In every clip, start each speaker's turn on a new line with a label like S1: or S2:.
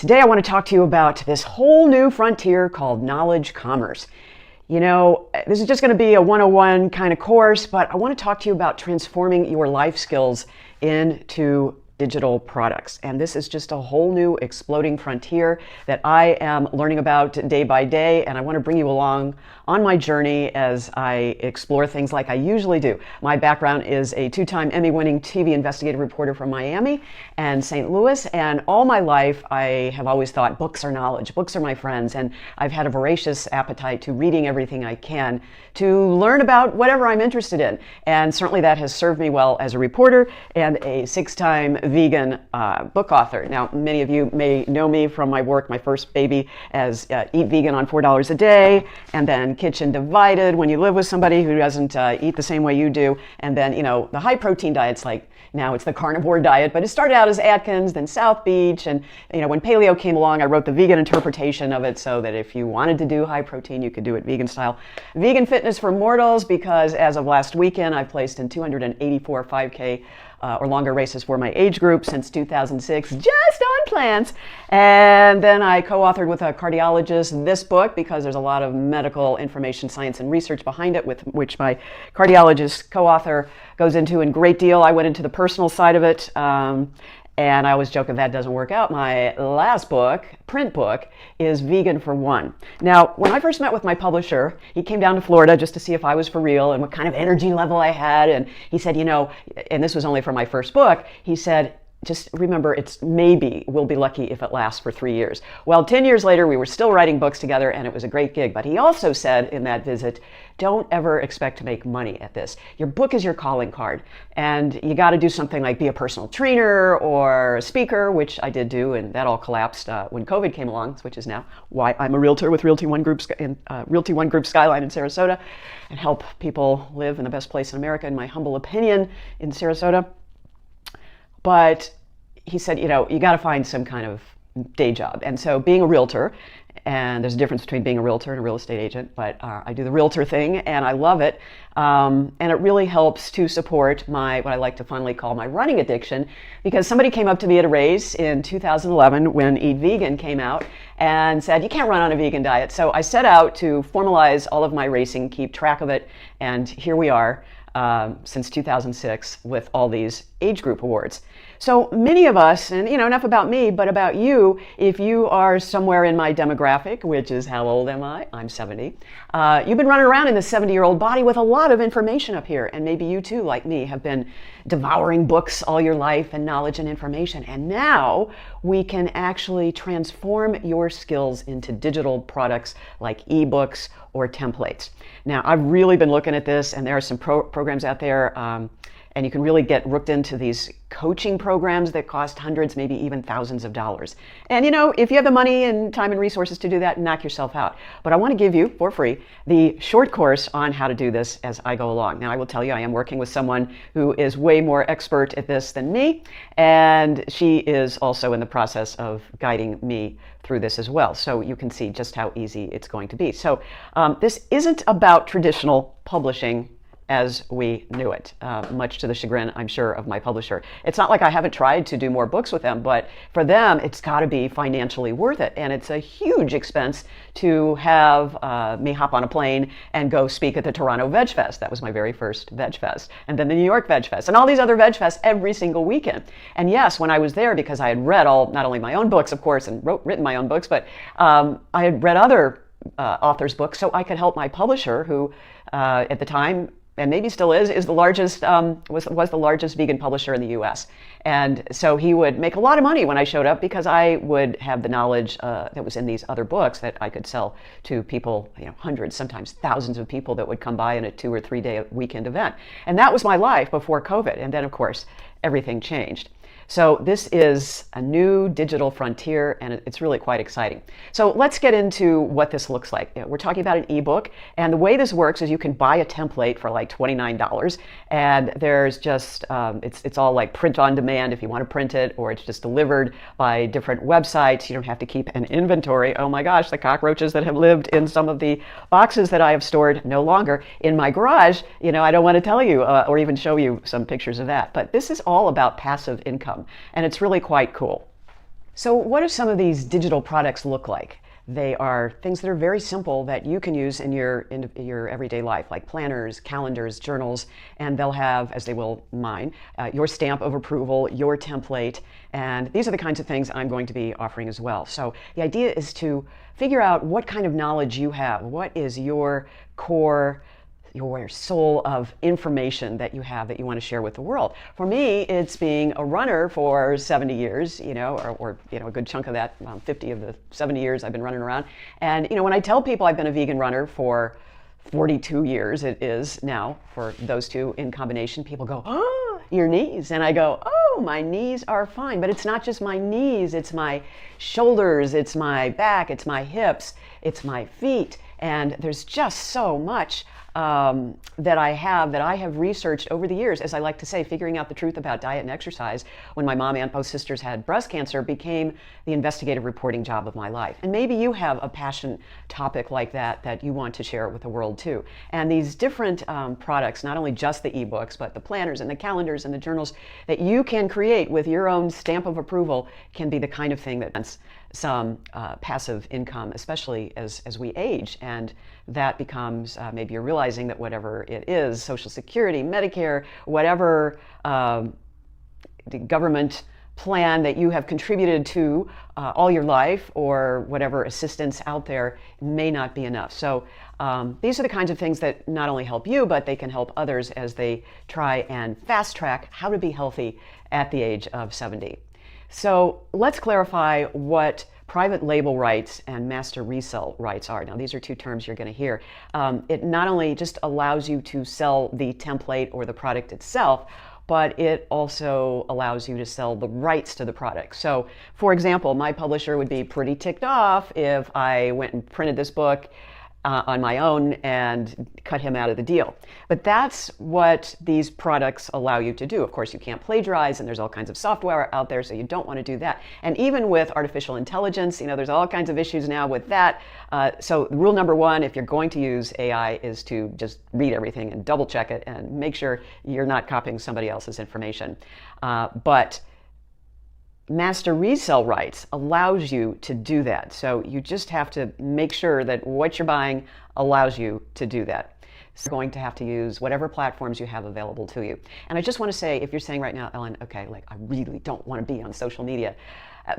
S1: Today I want to talk to you about this whole new frontier called knowledge commerce. You know, this is just going to be a 101 kind of course, but I want to talk to you about transforming your life skills into digital products. And this is just a whole new exploding frontier that I am learning about day by day, and I want to bring you along on my journey as I explore things like I usually do. My background is a 2-time Emmy-winning TV investigative reporter from Miami and St. Louis, and all my life I have always thought books are knowledge, books are my friends, and I've had a voracious appetite to reading everything I can to learn about whatever I'm interested in. And certainly that has served me well as a reporter and a 6-time vegan book author. Now, many of you may know me from my work, my first baby, as Eat Vegan on $4 a Day, and then Kitchen Divided, when you live with somebody who doesn't eat the same way you do, and then, you know, the high protein diets, like now it's the carnivore diet, but it started out as Atkins, then South Beach, and, you know, when paleo came along, I wrote the vegan interpretation of it so that if you wanted to do high protein, you could do it vegan style. Vegan fitness for mortals, because as of last weekend, I've placed in 284 5K or longer races for my age group since 2006, just on plants. And then I co-authored with a cardiologist this book because there's a lot of medical information, science, and research behind it, with which my cardiologist co-author goes into in great deal. I went into the personal side of it. And I always joke if that doesn't work out, my last book, print book, is Vegan for One. Now, when I first met with my publisher, he came down to Florida just to see if I was for real and what kind of energy level I had. And he said, you know, and this was only for my first book, he said, just remember, it's maybe we'll be lucky if it lasts for 3 years. Well, 10 years later, we were still writing books together, and it was a great gig. But he also said in that visit, don't ever expect to make money at this. Your book is your calling card, and you got to do something like be a personal trainer or a speaker, which I did do, and that all collapsed when COVID came along, which is now why I'm a realtor with Realty One Group Skyline in Sarasota, and help people live in the best place in America, in my humble opinion, in Sarasota. But he said, you know, you got to find some kind of day job. And so being a realtor, and there's a difference between being a realtor and a real estate agent, but I do the realtor thing and I love it. And it really helps to support my, what I like to fondly call my running addiction, because somebody came up to me at a race in 2011 when Eat Vegan came out and said, you can't run on a vegan diet. So I set out to formalize all of my racing, keep track of it, and here we are. Since 2006 with all these age group awards. So many of us, and you know, enough about me, but about you, if you are somewhere in my demographic, which is how old am I? I'm 70. You've been running around in this 70-year-old body with a lot of information up here, and maybe you too, like me, have been devouring books all your life and knowledge and information, and now we can actually transform your skills into digital products like eBooks or templates. Now, I've really been looking at this, and there are some programs out there, and you can really get hooked into these coaching programs that cost hundreds, maybe even thousands of dollars. And you know, if you have the money and time and resources to do that, knock yourself out. But I want to give you, for free, the short course on how to do this as I go along. Now, I will tell you, I am working with someone who is way more expert at this than me, and she is also in the process of guiding me through this as well. So you can see just how easy it's going to be. So this isn't about traditional publishing as we knew it, much to the chagrin, I'm sure, of my publisher. It's not like I haven't tried to do more books with them, but for them, it's got to be financially worth it. And it's a huge expense to have me hop on a plane and go speak at the Toronto Veg Fest. That was my very first Veg Fest. And then the New York Veg Fest, and all these other Veg Fests every single weekend. And yes, when I was there, because I had read not only my own books, of course, and written my own books, but I had read other authors' books, so I could help my publisher, who at the time, and maybe still is the largest, was the largest vegan publisher in the U.S. And so he would make a lot of money when I showed up, because I would have the knowledge that was in these other books that I could sell to people, you know, hundreds, sometimes thousands of people that would come by in a 2 or 3 day weekend event. And that was my life before COVID. And then, of course, everything changed. So this is a new digital frontier, and it's really quite exciting. So let's get into what this looks like. We're talking about an ebook, and the way this works is you can buy a template for like $29, and there's just, it's all like print on demand if you want to print it, or it's just delivered by different websites. You don't have to keep an inventory. Oh my gosh, the cockroaches that have lived in some of the boxes that I have stored no longer in my garage, you know, I don't want to tell you or even show you some pictures of that. But this is all about passive income, and it's really quite cool. So what do some of these digital products look like? They are things that are very simple that you can use in your everyday life, like planners, calendars, journals, and they'll have, as they will mine, your stamp of approval, your template, and these are the kinds of things I'm going to be offering as well. So the idea is to figure out what kind of knowledge you have, what is your core, your soul of information that you have that you want to share with the world. For me, it's being a runner for 70 years, or a good chunk of that, 50 of the 70 years I've been running around. And, when I tell people I've been a vegan runner for 42 years, it is now, for those two in combination, people go, "Oh, your knees." And I go, "Oh, my knees are fine." But it's not just my knees, it's my shoulders, it's my back, it's my hips, it's my feet. And there's just so much that I have researched over the years. As I like to say, figuring out the truth about diet and exercise when my mom and both sisters had breast cancer became the investigative reporting job of my life. And maybe you have a passion topic like that you want to share with the world too. And these different products, not only just the eBooks, but the planners and the calendars and the journals that you can create with your own stamp of approval can be the kind of thing that some passive income, especially as we age. And that becomes, maybe you're realizing that whatever it is, Social Security, Medicare, whatever the government plan that you have contributed to all your life, or whatever assistance out there, may not be enough. So these are the kinds of things that not only help you, but they can help others as they try and fast track how to be healthy at the age of 70. So let's clarify what private label rights and master resell rights are. Now, these are two terms you're going to hear. It not only just allows you to sell the template or the product itself, but it also allows you to sell the rights to the product. So, for example, my publisher would be pretty ticked off if I went and printed this book on my own and cut him out of the deal. But that's what these products allow you to do. Of course, you can't plagiarize, and there's all kinds of software out there, so you don't want to do that. And even with artificial intelligence, there's all kinds of issues now with that. So rule number one, if you're going to use AI, is to just read everything and double check it and make sure you're not copying somebody else's information. But master resell rights allows you to do that. So you just have to make sure that what you're buying allows you to do that. So you're going to have to use whatever platforms you have available to you. And I just want to say, if you're saying right now, Ellen, okay, I really don't want to be on social media,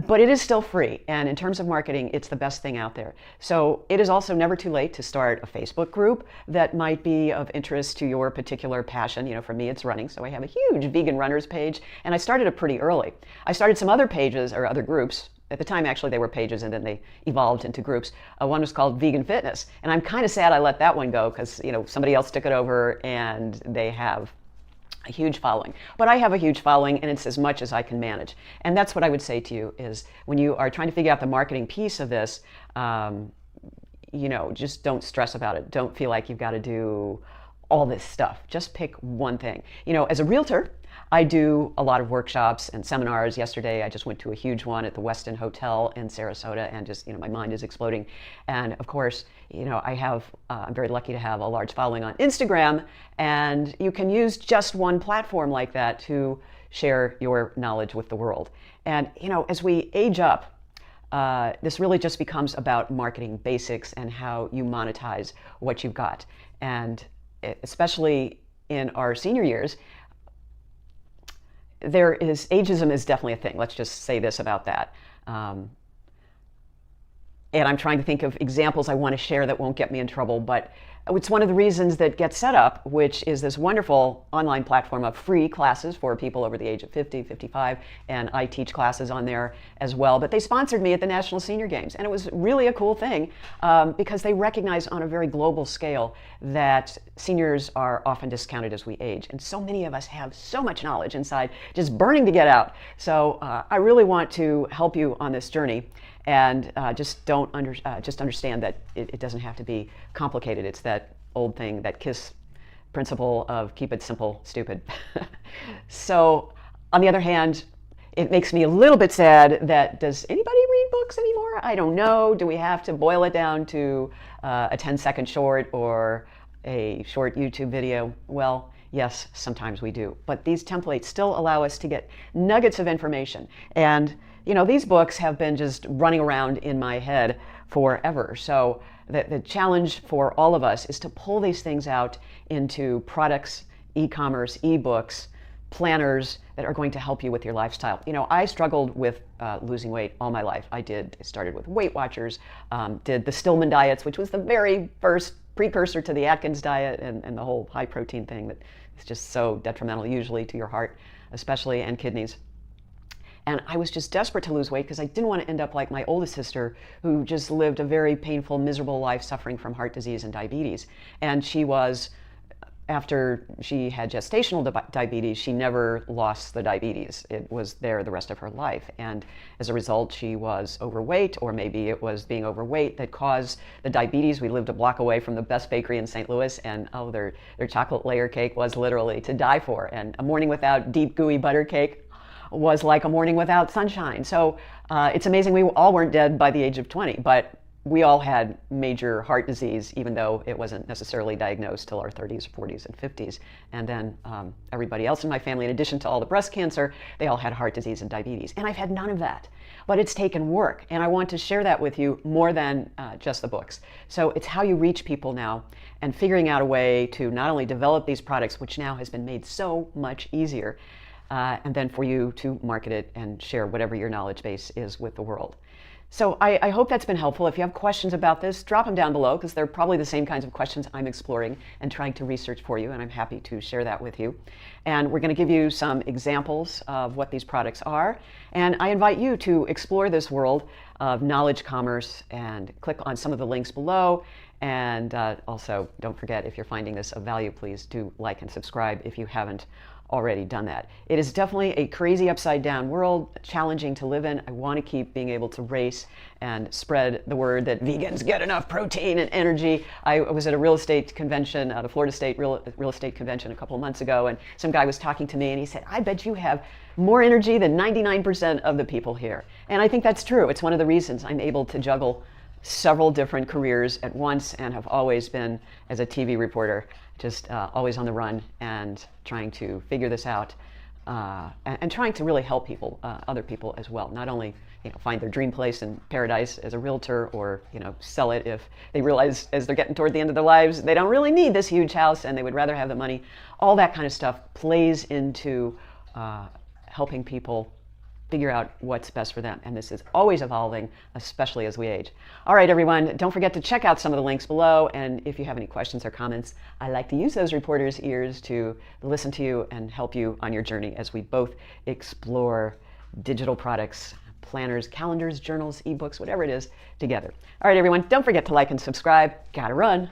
S1: but it is still free. And in terms of marketing, it's the best thing out there. So it is also never too late to start a Facebook group that might be of interest to your particular passion. For me, it's running. So I have a huge vegan runners page, and I started it pretty early. I started some other pages or other groups. At the time, actually, they were pages, and then they evolved into groups. One was called Vegan Fitness. And I'm kind of sad I let that one go because, somebody else took it over, and they have a huge following. But I have a huge following, and it's as much as I can manage. And that's what I would say to you is, when you are trying to figure out the marketing piece of this, just don't stress about it. Don't feel like you've got to do all this stuff. Just pick one thing. As a realtor, I do a lot of workshops and seminars. Yesterday, I just went to a huge one at the Westin Hotel in Sarasota, and just, my mind is exploding. And of course, I'm very lucky to have a large following on Instagram, and you can use just one platform like that to share your knowledge with the world. And, as we age up, this really just becomes about marketing basics and how you monetize what you've got. And especially in our senior years, ageism is definitely a thing. Let's just say this about that. And I'm trying to think of examples I want to share that won't get me in trouble, but it's one of the reasons that Get Set Up, which is this wonderful online platform of free classes for people over the age of 50, 55, and I teach classes on there as well. But they sponsored me at the National Senior Games, and it was really a cool thing because they recognize on a very global scale that seniors are often discounted as we age. And so many of us have so much knowledge inside, just burning to get out. So I really want to help you on this journey. And just understand that it doesn't have to be complicated. It's that old thing, that KISS principle of keep it simple, stupid. So, on the other hand, it makes me a little bit sad that, does anybody read books anymore? I don't know. Do we have to boil it down to a 10-second short or a short YouTube video? Well, yes, sometimes we do. But these templates still allow us to get nuggets of information. And you know, these books have been just running around in my head forever. So the challenge for all of us is to pull these things out into products, e-commerce, e-books, planners that are going to help you with your lifestyle. You know, I struggled with losing weight all my life. I started with Weight Watchers, did the Stillman diets, which was the very first precursor to the Atkins diet and the whole high protein thing that is just so detrimental usually to your heart, especially, and kidneys. And I was just desperate to lose weight because I didn't want to end up like my oldest sister, who just lived a very painful, miserable life suffering from heart disease and diabetes. And she was, after she had gestational diabetes, she never lost the diabetes. It was there the rest of her life. And as a result, she was overweight, or maybe it was being overweight that caused the diabetes. We lived a block away from the best bakery in St. Louis, and their chocolate layer cake was literally to die for. And a morning without deep, gooey butter cake was like a morning without sunshine. So it's amazing we all weren't dead by the age of 20, but we all had major heart disease, even though it wasn't necessarily diagnosed till our 30s, 40s, and 50s. And then everybody else in my family, in addition to all the breast cancer, they all had heart disease and diabetes. And I've had none of that. But it's taken work, and I want to share that with you more than just the books. So it's how you reach people now, and figuring out a way to not only develop these products, which now has been made so much easier, and then for you to market it and share whatever your knowledge base is with the world. So I hope that's been helpful. If you have questions about this, drop them down below, because they're probably the same kinds of questions I'm exploring and trying to research for you, and I'm happy to share that with you. And we're going to give you some examples of what these products are, and I invite you to explore this world of knowledge commerce and click on some of the links below. And also, don't forget, if you're finding this of value, please do like and subscribe if you haven't already done that. It is definitely a crazy upside down world, challenging to live in. I want to keep being able to race and spread the word that vegans get enough protein and energy. I was at a real estate convention, the Florida State real estate convention a couple of months ago, and some guy was talking to me and he said, "I bet you have more energy than 99% of the people here." And I think that's true. It's one of the reasons I'm able to juggle several different careers at once, and have always been, as a TV reporter, just always on the run and trying to figure this out, and trying to really help people, other people as well. Not only find their dream place in paradise as a realtor, or sell it if they realize as they're getting toward the end of their lives they don't really need this huge house and they would rather have the money. All that kind of stuff plays into helping people figure out what's best for them. And this is always evolving, especially as we age. All right, everyone, don't forget to check out some of the links below. And if you have any questions or comments, I like to use those reporters' ears to listen to you and help you on your journey as we both explore digital products, planners, calendars, journals, ebooks, whatever it is, together. All right, everyone, don't forget to like and subscribe. Gotta run.